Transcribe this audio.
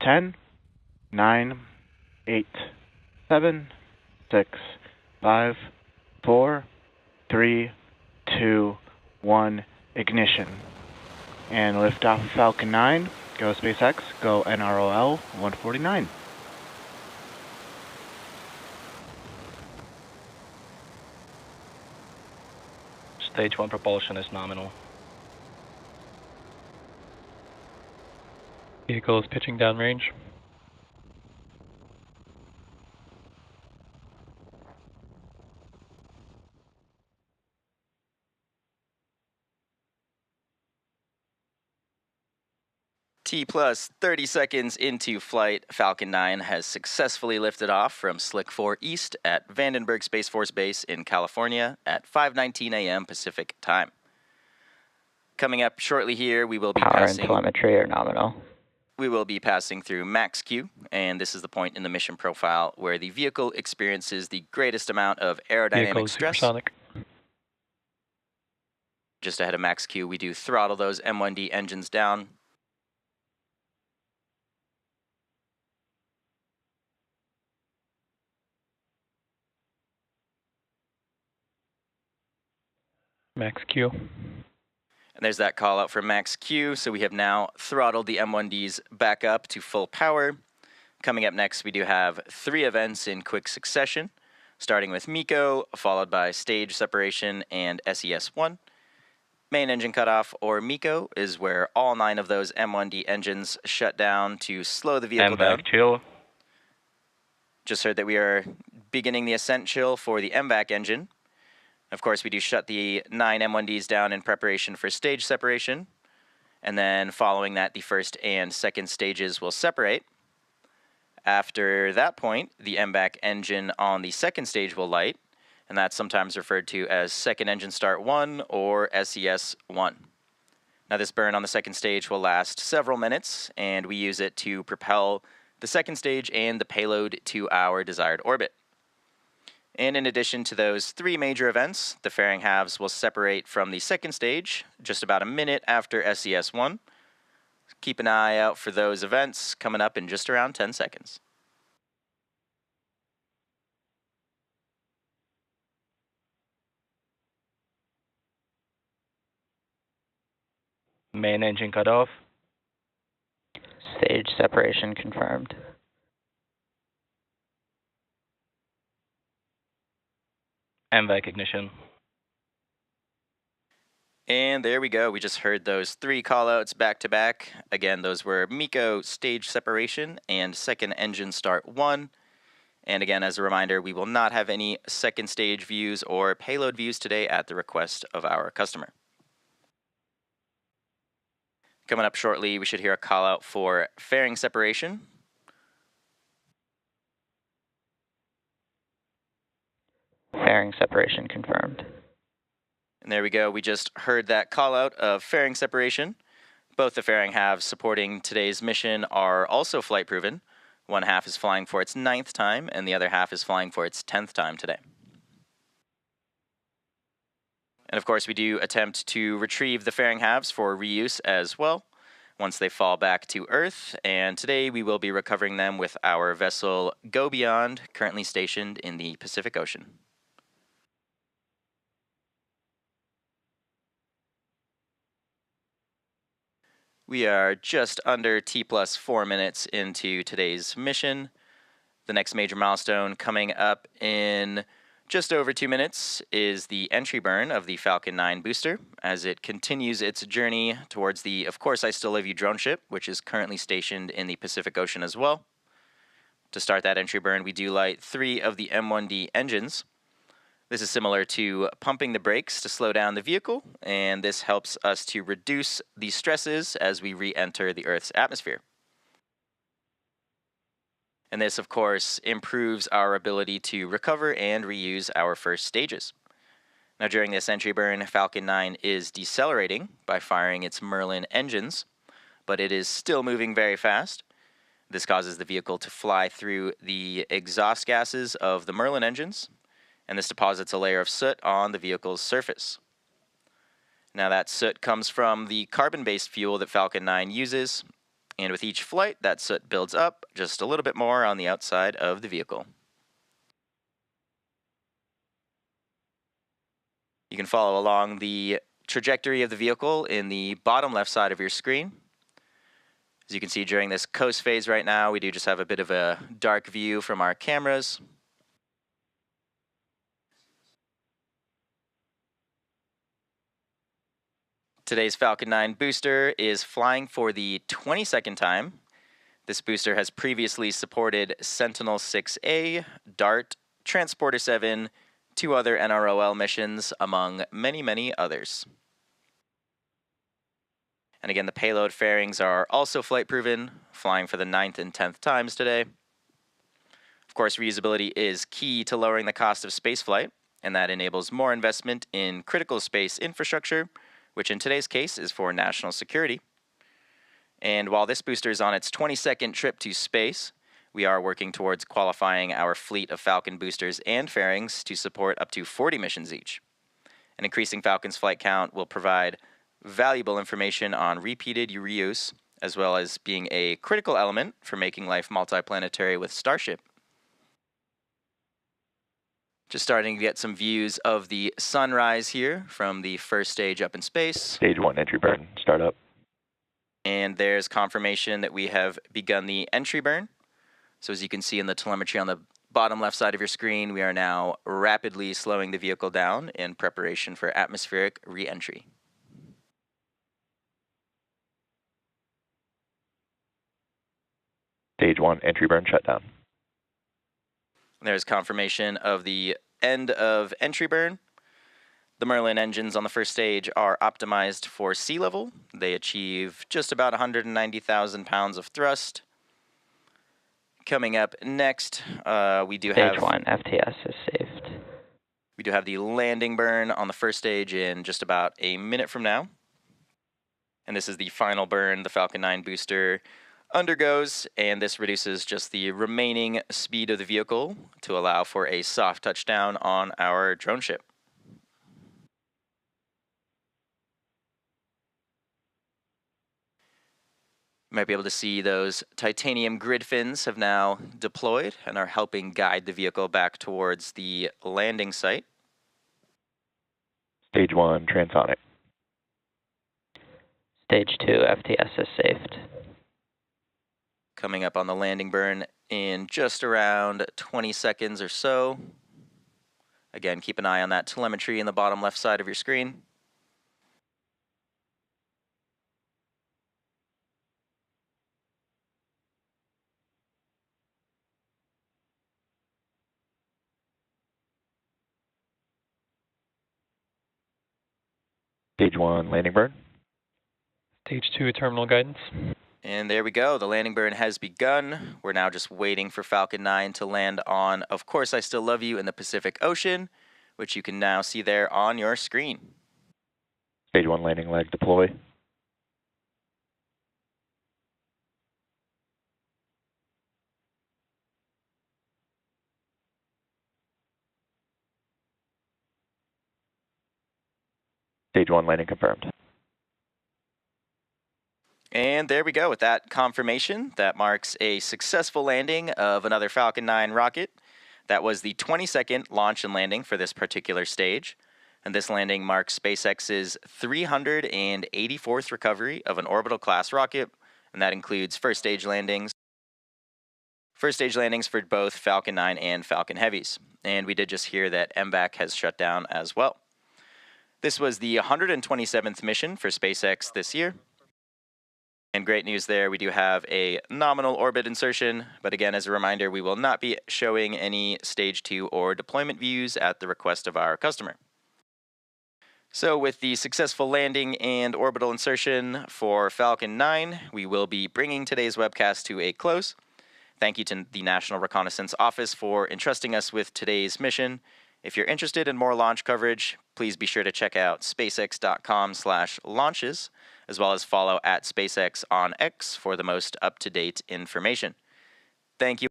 10, 9, 8, 7, 6, 5, 4, 3, 2, 1, ignition. And liftoff of Falcon 9. Go SpaceX, go NROL-149. Stage 1 propulsion is nominal. Vehicle is pitching downrange. T plus 30 seconds into flight, Falcon 9 has successfully lifted off from Slick 4 East at Vandenberg Space Force Base in California at 5:19 a.m. Pacific time. Coming up shortly here, we will be Power passing... and telemetry are nominal. We will be passing through max Q, and this is the point in the mission profile where the vehicle experiences the greatest amount of aerodynamic stress. Supersonic. Just ahead of max Q, we do throttle those M1D engines down. Max Q. And there's that call out for max Q, so we have now throttled the M1Ds back up to full power. Coming up next, we do have 3 events in quick succession, starting with MECO, followed by stage separation and SES-1. Main engine cutoff, or MECO, is where all 9 of those M1D engines shut down to slow the vehicle down. MVAC chill. Just heard that we are beginning the ascent chill for the MVAC engine. Of course, we do shut the 9 M1Ds down in preparation for stage separation. And then following that, the first and second stages will separate. After that point, the MVAC engine on the second stage will light, and that's sometimes referred to as second engine start 1 or SES-1. Now this burn on the second stage will last several minutes, and we use it to propel the second stage and the payload to our desired orbit. And in addition to those 3 major events, the fairing halves will separate from the second stage just about a minute after SES-1. Keep an eye out for those events coming up in just around 10 seconds. Main engine cut off. Stage separation confirmed. MVAC ignition. And there we go. We just heard those 3 callouts back to back. Again, those were MECO stage separation and second engine start 1. And again, as a reminder, we will not have any second stage views or payload views today at the request of our customer. Coming up shortly, we should hear a callout for fairing separation. Fairing separation confirmed. And there we go. We just heard that call out of fairing separation. Both the fairing halves supporting today's mission are also flight proven. One half is flying for its 9th time, and the other half is flying for its 10th time today. And of course, we do attempt to retrieve the fairing halves for reuse as well, once they fall back to Earth. And today we will be recovering them with our vessel Go Beyond, currently stationed in the Pacific Ocean. We are just under T plus 4 minutes into today's mission. The next major milestone coming up in just over 2 minutes is the entry burn of the Falcon 9 booster as it continues its journey towards the Of Course I Still Love You drone ship, which is currently stationed in the Pacific Ocean as well. To start that entry burn, we do light 3 of the M1D engines. This is similar to pumping the brakes to slow down the vehicle, and this helps us to reduce the stresses as we re-enter the Earth's atmosphere. And this, of course, improves our ability to recover and reuse our first stages. Now, during this entry burn, Falcon 9 is decelerating by firing its Merlin engines, but it is still moving very fast. This causes the vehicle to fly through the exhaust gases of the Merlin engines, and this deposits a layer of soot on the vehicle's surface. Now that soot comes from the carbon-based fuel that Falcon 9 uses, And with each flight, that soot builds up just a little bit more on the outside of the vehicle. You can follow along the trajectory of the vehicle in the bottom left side of your screen. As you can see during this coast phase right now, we do just have a bit of a dark view from our cameras. Today's Falcon 9 booster is flying for the 22nd time. This booster has previously supported Sentinel-6A, DART, Transporter 7, 2 other NROL missions, among many, many others. And again, the payload fairings are also flight proven, flying for the 9th and 10th times today. Of course, reusability is key to lowering the cost of spaceflight, and that enables more investment in critical space infrastructure, which in today's case is for national security. And while this booster is on its 22nd trip to space, we are working towards qualifying our fleet of Falcon boosters and fairings to support up to 40 missions each. And increasing Falcon's flight count will provide valuable information on repeated reuse, as well as being a critical element for making life multiplanetary with Starship. Just starting to get some views of the sunrise here from the first stage up in space. Stage 1 entry burn, start up. And there's confirmation that we have begun the entry burn. So as you can see in the telemetry on the bottom left side of your screen, we are now rapidly slowing the vehicle down in preparation for atmospheric re-entry. Stage 1 entry burn shutdown. There's confirmation of the end of entry burn. The Merlin engines on the first stage are optimized for sea level. They achieve just about 190,000 pounds of thrust. Coming up next, we do have... Stage 1 FTS is saved. We do have the landing burn on the first stage in just about a minute from now. And this is the final burn the Falcon 9 booster undergoes, and this reduces just the remaining speed of the vehicle to allow for a soft touchdown on our drone ship. You might be able to see those titanium grid fins have now deployed and are helping guide the vehicle back towards the landing site. Stage 1 transonic. Stage 2 FTS is saved. Coming up on the landing burn in just around 20 seconds or so. Again, keep an eye on that telemetry in the bottom left side of your screen. Stage 1 landing burn. Stage 2 terminal guidance. And there we go. The landing burn has begun. We're now just waiting for Falcon 9 to land on Of Course I Still Love You in the Pacific Ocean, which you can now see there on your screen. Stage 1 landing leg deploy. Stage 1 landing confirmed. And there we go. With that confirmation, that marks a successful landing of another Falcon 9 rocket. That was the 22nd launch and landing for this particular stage. And this landing marks SpaceX's 384th recovery of an orbital class rocket. And that includes first stage landings. First stage landings for both Falcon 9 and Falcon Heavies. And we did just hear that MVAC has shut down as well. This was the 127th mission for SpaceX this year. And great news there, we do have a nominal orbit insertion, but again, as a reminder, we will not be showing any stage 2 or deployment views at the request of our customer. So with the successful landing and orbital insertion for Falcon 9, we will be bringing today's webcast to a close. Thank you to the National Reconnaissance Office for entrusting us with today's mission. If you're interested in more launch coverage, please be sure to check out spacex.com/launches, as well as follow @SpaceX on X for the most up-to-date information. Thank you.